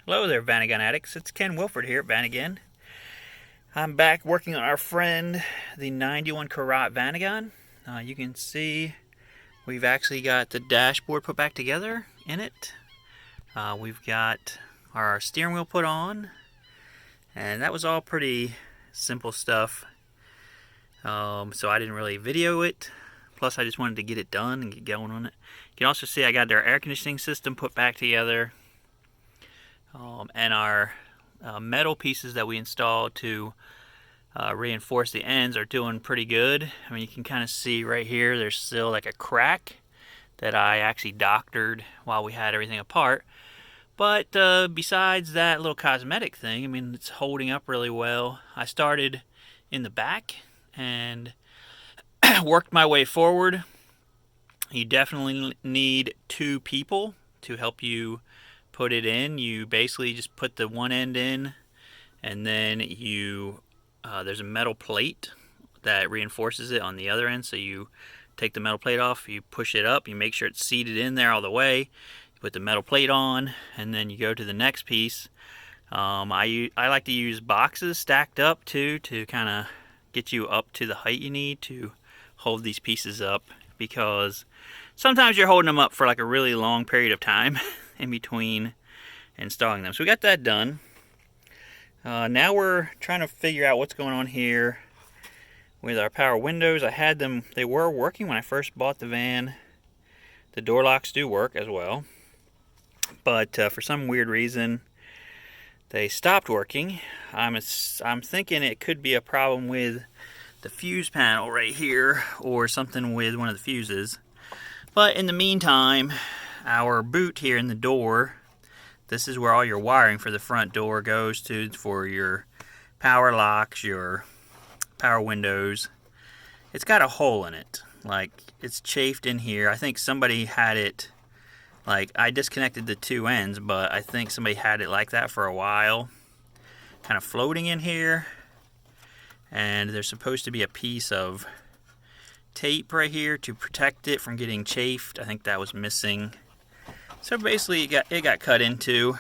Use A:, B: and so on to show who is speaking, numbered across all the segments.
A: Hello there, Vanagon addicts. It's Ken Wilford here at Vanagon. I'm back working on our friend, the 91 Carat Vanagon. You can see we've actually got the dashboard put back together in it. We've got our steering wheel put on, and that was all pretty simple stuff. So I didn't really video it. Plus, I just wanted to get it done and get going on it. You can also see I got our air conditioning system put back together. And our metal pieces that we installed to reinforce the ends are doing pretty good. I mean, you can kind of see right here there's still like a crack that I actually doctored while we had everything apart. But besides that little cosmetic thing, I mean, it's holding up really well. I started in the back and worked my way forward. You definitely need two people to help you put it in. You basically just put the one end in, and then there's a metal plate that reinforces it on the other end. So you take the metal plate off, you push it up, you make sure it's seated in there all the way, you put the metal plate on, and then you go to the next piece. I like to use boxes stacked up too, to kind of get you up to the height you need to hold these pieces up, because sometimes you're holding them up for like a really long period of time in between installing them. So we got that done. Now we're trying to figure out what's going on here with our power windows. I had them, they were working when I first bought the van. The door locks do work as well, but for some weird reason they stopped working. I'm thinking it could be a problem with the fuse panel right here, or something with one of the fuses. But in the meantime, our boot here in the door, this is where all your wiring for the front door goes to, for your power locks, your power windows. It's got a hole in it, like it's chafed in here. I think somebody had it, like I disconnected the two ends, but I think somebody had it like that for a while, kind of floating in here. And there's supposed to be a piece of tape right here to protect it from getting chafed. I think that was missing. So basically it got cut into.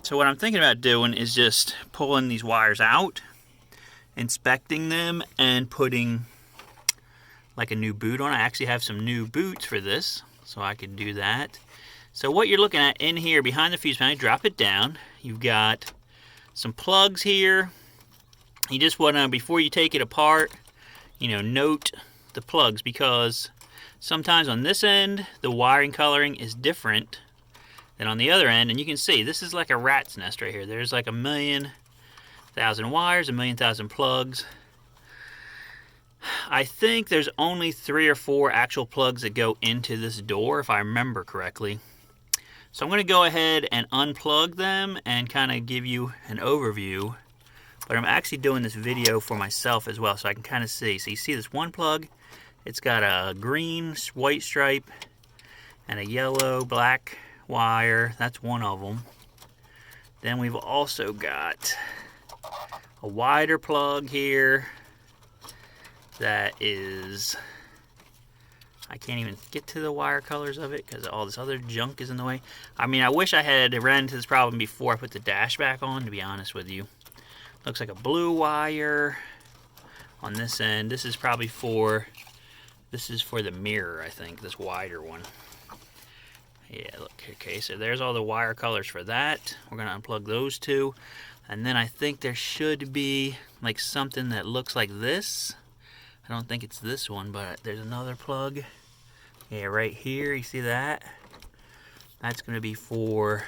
A: So what I'm thinking about doing is just pulling these wires out, inspecting them, and putting like a new boot on. I actually have some new boots for this, so I could do that. So what you're looking at in here behind the fuse panel, drop it down. You've got some plugs here. You just want to, before you take it apart, note the plugs, because sometimes on this end the wiring coloring is different than on the other end. And you can see this is like a rat's nest right here. There's like 1,000,000 wires, 1,000,000 plugs. I think there's only 3 or 4 actual plugs that go into this door, if I remember correctly. So I'm going to go ahead and unplug them and kind of give you an overview. But I'm actually doing this video for myself as well, so I can kind of see. So you see this one plug, it's got a green, white stripe, and a yellow, black wire. That's one of them. Then we've also got a wider plug here that is, I can't even get to the wire colors of it because all this other junk is in the way. I mean, I wish I had ran into this problem before I put the dash back on, to be honest with you. Looks like a blue wire on this end. This is probably for the mirror, I think, this wider one. Yeah, look, okay, so there's all the wire colors for that. We're gonna unplug those two. And then I think there should be like something that looks like this. I don't think it's this one, but there's another plug. Yeah, right here, you see that? That's gonna be for,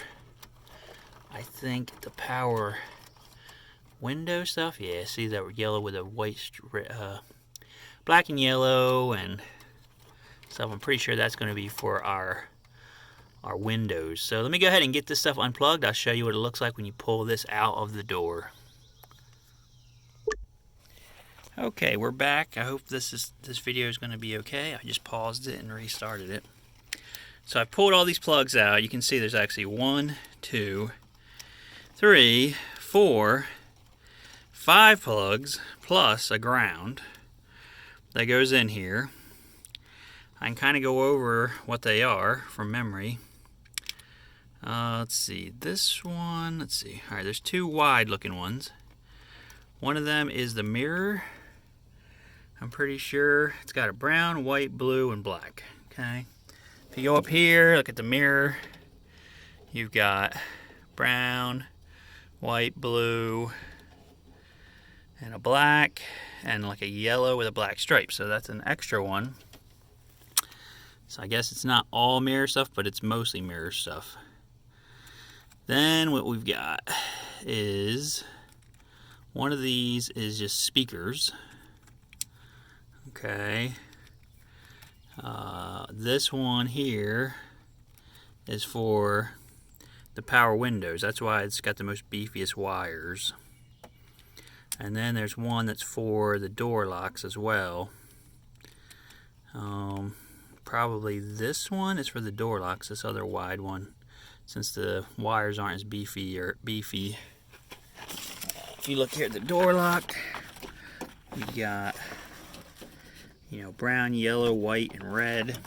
A: I think, the power window stuff. Yeah, see that yellow with a white, black and yellow and stuff. I'm pretty sure that's going to be for our windows. So let me go ahead and get this stuff unplugged. I'll show you what it looks like when you pull this out of the door. Okay, we're back. I hope this video is going to be okay. I just paused it and restarted it. So I pulled all these plugs out. You can see there's actually 1, 2, 3, 4, 5 plugs plus a ground that goes in here. I can kind of go over what they are from memory. Let's see, this one, let's see. All right, there's two wide looking ones. One of them is the mirror. I'm pretty sure it's got a brown, white, blue, and black. Okay. If you go up here, look at the mirror. You've got brown, white, blue, and a black, and like a yellow with a black stripe. So that's an extra one. So I guess it's not all mirror stuff, but it's mostly mirror stuff. Then what we've got is one of these is just speakers. Okay. This one here is for the power windows. That's why it's got the most beefiest wires. And then there's one that's for the door locks as well. Probably this one is for the door locks, this other wide one, since the wires aren't as beefy. If you look here at the door lock, we got, you know, brown, yellow, white, and red.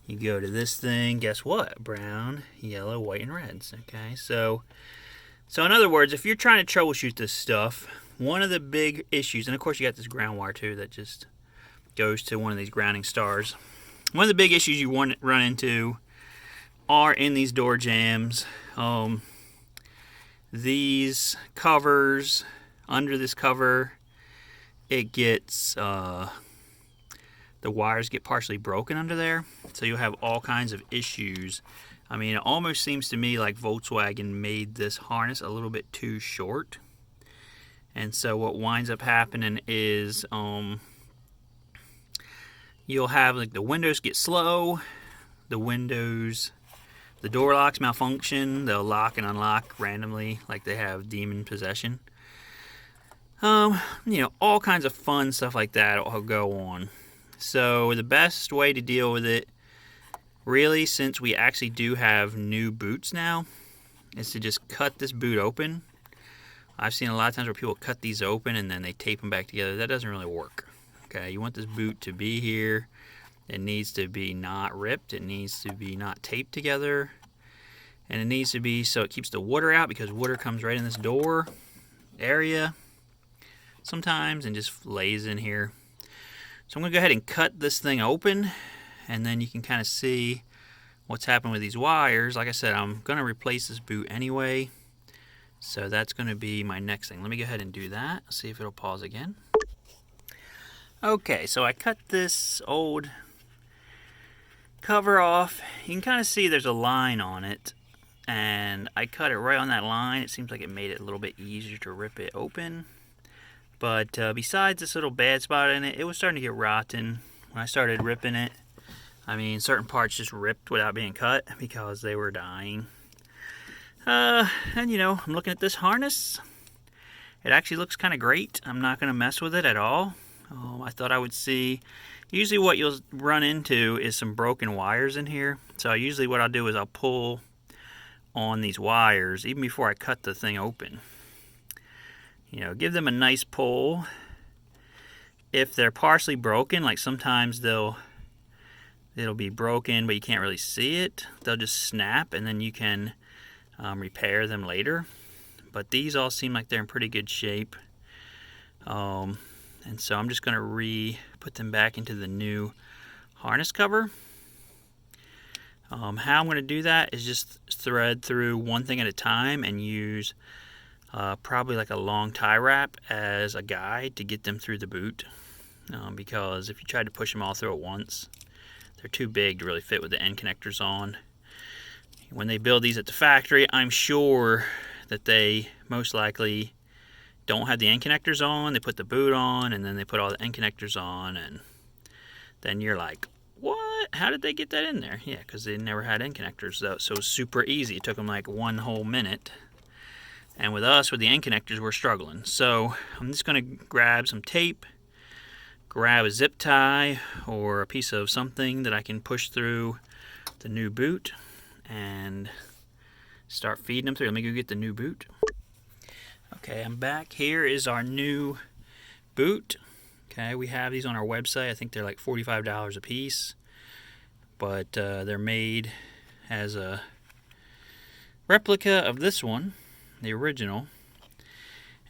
A: You go to this thing, guess what? Brown, yellow, white, and reds. Okay, so in other words, if you're trying to troubleshoot this stuff, one of the big issues, and of course you got this ground wire too that just goes to one of these grounding stars. One of the big issues you run into are in these door jambs. These covers, under this cover, it gets, the wires get partially broken under there. So you'll have all kinds of issues. I mean, it almost seems to me like Volkswagen made this harness a little bit too short. And so what winds up happening is, you'll have like the windows get slow, the door locks malfunction, they'll lock and unlock randomly like they have demon possession. You know, all kinds of fun stuff like that will go on. So the best way to deal with it, really, since we actually do have new boots now, is to just cut this boot open. I've seen a lot of times where people cut these open and then they tape them back together. That doesn't really work. Okay, you want this boot to be here. It needs to be not ripped. It needs to be not taped together. And it needs to be so it keeps the water out, because water comes right in this door area sometimes and just lays in here. So I'm going to go ahead and cut this thing open, and then you can kind of see what's happened with these wires. Like I said, I'm going to replace this boot anyway. So that's going to be my next thing. Let me go ahead and do that. See if it'll pause again. Okay, so I cut this old cover off. You can kind of see there's a line on it, and I cut it right on that line. It seems like it made it a little bit easier to rip it open. But besides this little bad spot in it, it was starting to get rotten when I started ripping it. I mean, certain parts just ripped without being cut because they were dying. And you know, I'm looking at this harness. It actually looks kind of great. I'm not going to mess with it at all. I thought I would see, usually what you'll run into is some broken wires in here. So usually what I'll do is I'll pull on these wires even before I cut the thing open. You know, give them a nice pull. If they're partially broken, like sometimes it'll be broken but you can't really see it, they'll just snap, and then you can repair them later. But these all seem like they're in pretty good shape. And so I'm just going to put them back into the new harness cover. How I'm going to do that is just thread through one thing at a time and use probably like a long tie wrap as a guide to get them through the boot. Because if you try to push them all through at once, they're too big to really fit with the end connectors on. When they build these at the factory, I'm sure that they most likely don't have the end connectors on. They put the boot on, and then they put all the end connectors on, and then you're like, what? How did they get that in there? Yeah, because they never had end connectors, so it was super easy. It took them like 1 whole minute. And with us, with the end connectors, we're struggling. So I'm just going to grab some tape, grab a zip tie or a piece of something that I can push through the new boot and start feeding them through. Let me go get the new boot. Okay, I'm back. Here is our new boot. Okay, we have these on our website. I think they're like $45 a piece, but they're made as a replica of this one, the original.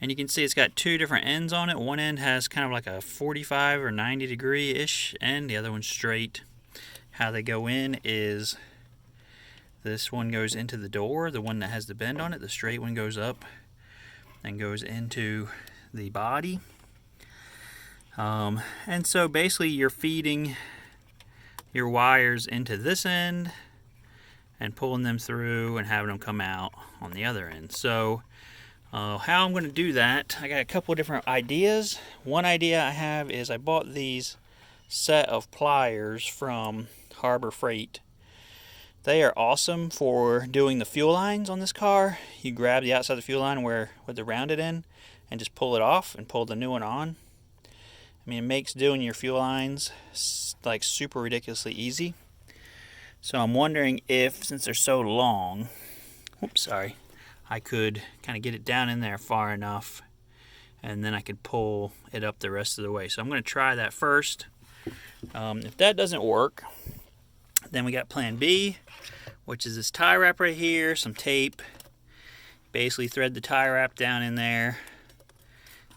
A: And you can see it's got two different ends on it. One end has kind of like a 45 or 90 degree-ish end. The other one's straight. How they go in is this one goes into the door, the one that has the bend on it. The straight one goes up and goes into the body. And so basically you're feeding your wires into this end and pulling them through and having them come out on the other end. So how I'm going to do that, I got a couple of different ideas. One idea I have is I bought these set of pliers from Harbor Freight. They are awesome for doing the fuel lines on this car. You grab the outside of the fuel line with the rounded end and just pull it off and pull the new one on. I mean, it makes doing your fuel lines like super ridiculously easy. So I'm wondering if, since they're so long, I could kind of get it down in there far enough and then I could pull it up the rest of the way. So I'm going to try that first. If that doesn't work, then we got plan B, which is this tie wrap right here, some tape. Basically thread the tie wrap down in there,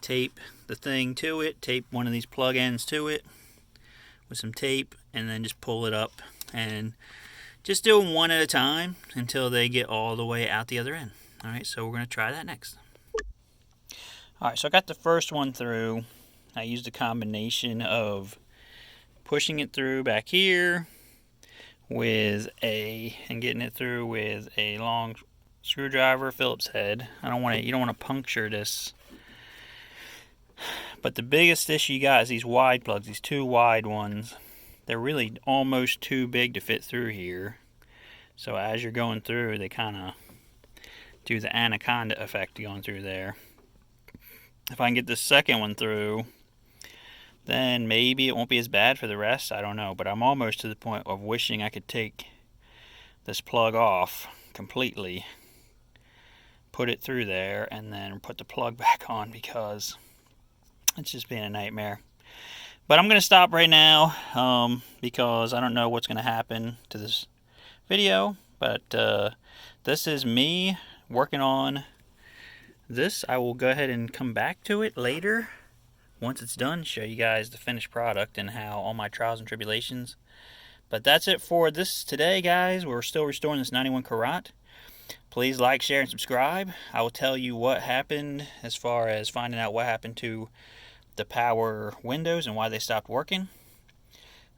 A: tape the thing to it, tape one of these plug ends to it with some tape, and then just pull it up and just do them one at a time until they get all the way out the other end. Alright, so we're going to try that next. Alright, so I got the first one through. I used a combination of pushing it through back here and getting it through with a long screwdriver, Phillips head. You don't want to puncture this. But the biggest issue you got is these wide plugs, these two wide ones. They're really almost too big to fit through here. So as you're going through, they kind of do the anaconda effect going through there. If I can get this second one through, then maybe it won't be as bad for the rest. I don't know, but I'm almost to the point of wishing I could take this plug off completely, put it through there, and then put the plug back on, because it's just been a nightmare. But I'm going to stop right now because I don't know what's going to happen to this video. But this is me working on this. I will go ahead and come back to it later once it's done, show you guys the finished product and how all my trials and tribulations. But that's it for this today, guys. We're still restoring this 91 Carat. Please like, share, and subscribe. I will tell you what happened as far as finding out what happened to the power windows and why they stopped working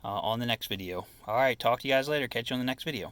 A: on the next video. Alright, talk to you guys later. Catch you on the next video.